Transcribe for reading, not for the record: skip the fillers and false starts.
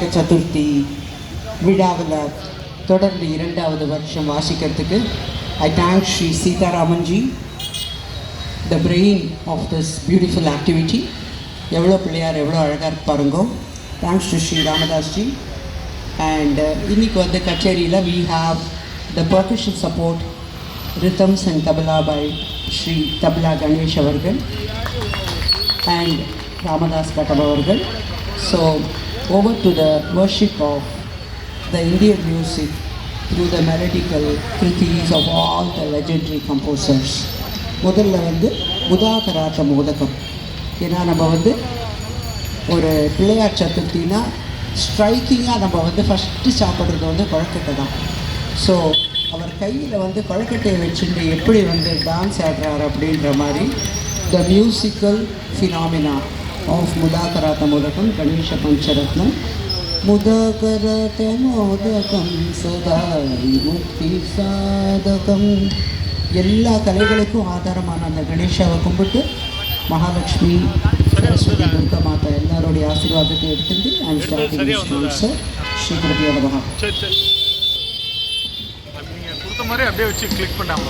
விநாயக சதுர்த்தி விழாவில் தொடர்ந்து 2வது வருஷம் வாசிக்கிறதுக்கு I thank Shri Sitaramanji, the brain of this beautiful activity. எவ்வளோ பிள்ளையார் எவ்வளோ அழகாக இருப்பாருங்கோ. Thanks to Shri Ramadasji. And இன்னைக்கு வந்து கச்சேரியில் we have the percussion support rhythms and tabla by Shri Tabla Ganesh அவர்கள் and Ramadas Katab avargal. So over to the worship of the Indian music through the melodical kritis of all the legendary composers. முதல்ல வந்து முதாகராத்த மோதகம். ஏன்னா நம்ம வந்து ஒரு பிள்ளையார் சதுர்த்தினா ஸ்ட்ரைக்கிங்காக நம்ம வந்து ஃபஸ்ட்டு சாப்பிட்றது வந்து கொழக்கட்டை தான். ஸோ அவர் கையில் வந்து கொழக்கட்டையை வச்சுட்டு எப்படி வந்து டான்ஸ் ஆடுறாரு அப்படின்ற மாதிரி the musical phenomena of Mudakarata Modakam, Ganesha Pancharatnam. Mudakarata Modakam Sadari Mukti Sadakam. எல்லா கலைகளுக்கும் ஆதாரமான அந்த கணேஷாவை கும்பிட்டு மகாலட்சுமி, சரஸ்வதி, துர்கா மாதா எல்லாருடைய ஆசீர்வாதத்தை எடுத்துட்டு அண்ட் ஸ்டார்டிங் சார் ஸ்ரீ குருபியா நமஹா. கொடுத்த மாதிரி அப்படியே வச்சு கிளிக் பண்ணாமல்